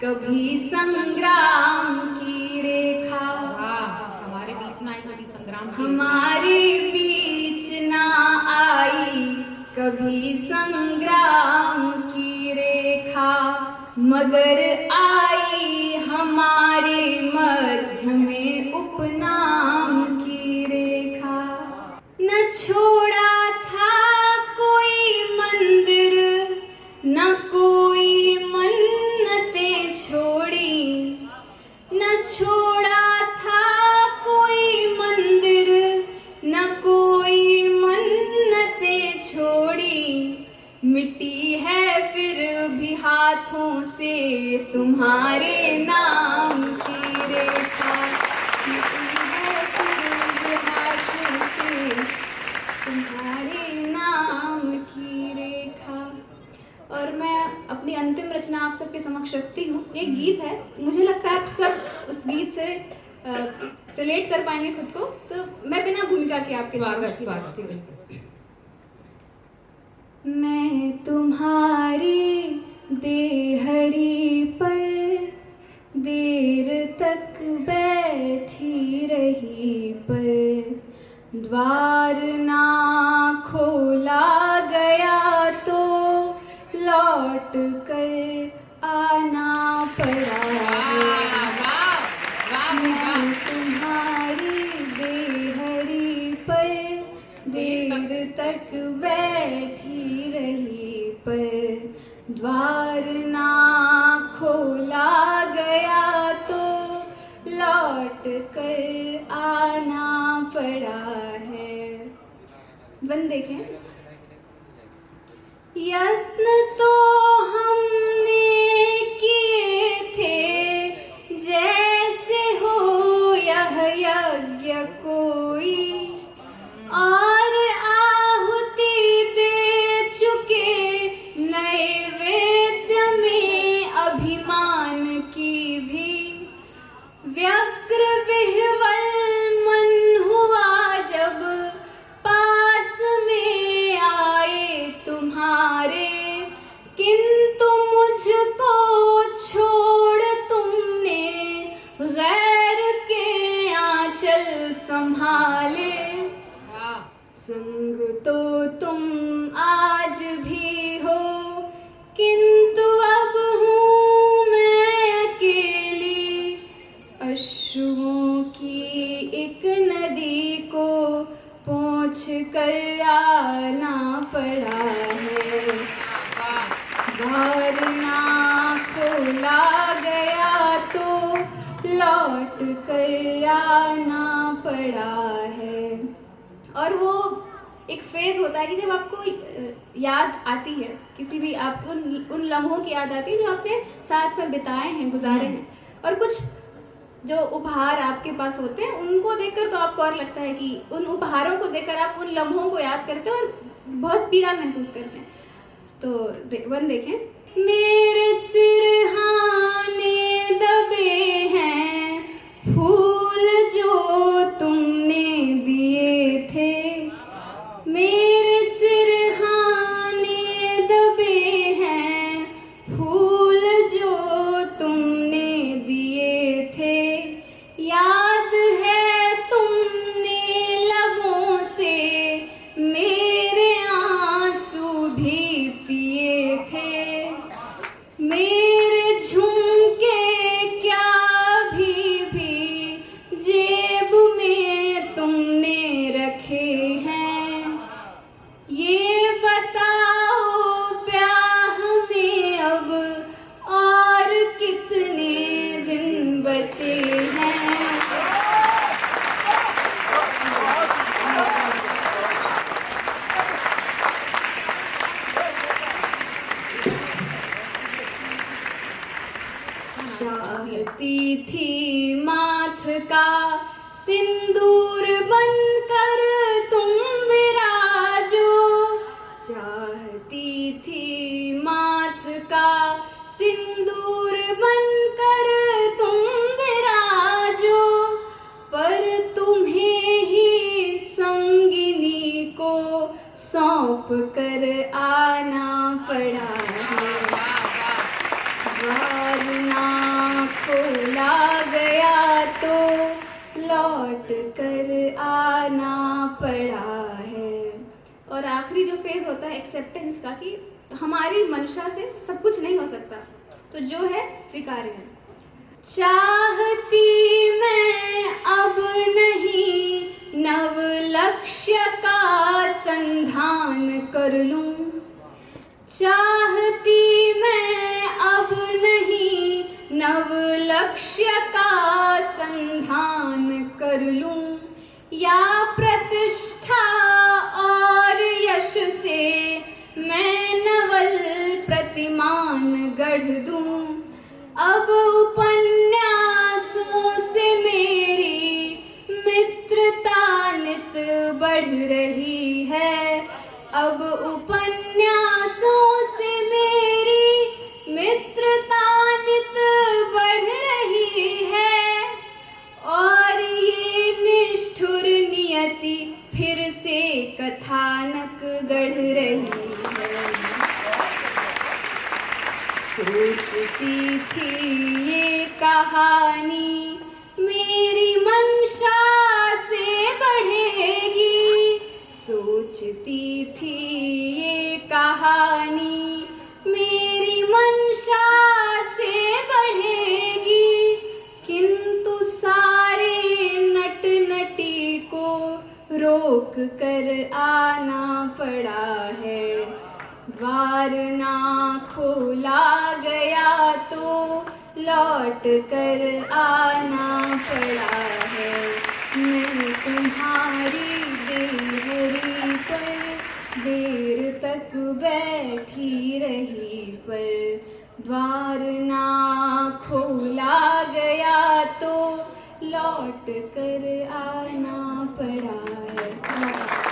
कभी संग्राम की रेखा। हमारे बीच ना आई कभी संग्राम की। हमारे बीच ना आई कभी संग्राम की रेखा, मगर आई हमारे मध्य में उपनाम की रेखा। न छोड़ा था कोई मंदिर, न कोई मन्नतें छोड़ी, न छोड़ा था कोई मंदिर, न कोई मन्नतें छोड़ी। मिट्टी है फिर भी हाथों से तुम्हारे नाम की रेखा, मिट्टी है फिर भी हाथों से तुम्हारे नाम की रेखा। और मैं अपनी अंतिम रचना आप सबके समक्ष रखती हूँ। एक गीत है, मुझे लगता है आप सब उस गीत से रिलेट कर पाएंगे खुद को, तो मैं बिना भूमिका के आपके स्वागत स्वागत हूँ। मैं तुम्हारी देहरी पर देर तक बैठी रही, पर द्वार ना खोला गया तो लौट कर आना पड़ा है। मैं तुम्हारी देहरी पर देर तक बैठी रही, पर द्वार ना खोला गया तो लौट कर आना पड़ा है। वन देखें। यत्न तो हमने किए थे जैसे हो यह यज्ञ कोई, और आहुति दे चुके नैवेद्य में अभिमान की भी। व्यग्र विह्वल मन हुआ जब पास में आए तुम्हारे, किंतु मुझको छोड़ तुमने गैर के आंचल संभाले। संग तो तुम आज भी हो, किंतु अब हूँ मैं अकेली। अश्रुओं की एक नदी को पहुँच कर आना पड़ा है। द्वार ना खोला गया तो लौट कर आना पड़ा है। और वो एक फेज होता है कि जब आपको याद आती है किसी भी, आप उन लम्हों की याद आती है जो आपने साथ में बिताए हैं, गुजारे हैं, और कुछ जो उपहार आपके पास होते हैं उनको देखकर तो आपको और लगता है कि उन उपहारों को देखकर आप उन लम्हों को याद करते हैं और बहुत पीड़ा महसूस करते हैं। तो वन देखें। मेरे सिरहाने दबे हैं फूल जो तुमने दिए थे, मेरे सिरहाने दबे हैं फूल जो तुमने दिए थे। याद है तुमने लबों से मेरे आंसू भी पिए थे। मेरे झुमके क्या भी जेब में तुमने रखे हैं। ये बताओ ब्याह में अब और कितने दिन बचे हैं। चाहती थी माथ का सिंदूर बनकर तुम विराजो, चाहती थी माथ का सिंदूर बनकर तुम विराजो, पर तुम्हें ही संगिनी को सौंप कर आना पड़ा है। वारना खोला गया तो लौट कर आना पड़ा है। और आखिरी जो फेज होता है एक्सेप्टेंस का, कि हमारी मंशा से सब कुछ नहीं हो सकता, तो जो है स्वीकार्य है। चाहती मैं अब नहीं नव लक्ष्य का संधान कर लूं, चाहती मैं अब नहीं नव लक्ष्य का संधान कर लूं, या प्रतिष्ठा और यश से मैं नवल प्रतिमान गढ़ दूं। अब उपन्यासों से मेरी मित्रता नित बढ़ रही है, अब उपन्यासों से मेरी मित्रता नित बढ़ रही है, और ये निष्ठुर नियति फिर से कथानक गढ़ रही है। सोचती थी ये कहानी मेरी मंशा से बढ़ेगी, सोचती थी ये कहानी मेरी मंशा से बढ़ेगी, किंतु सारे नट नटी को रोक कर आना पड़ा है। द्वार ना खोला गया तो लौट कर आना पड़ा है। मैं तुम्हारी देहरी पर देर तक बैठी रही, पर द्वार ना खोला गया तो लौट कर आना पड़ा है।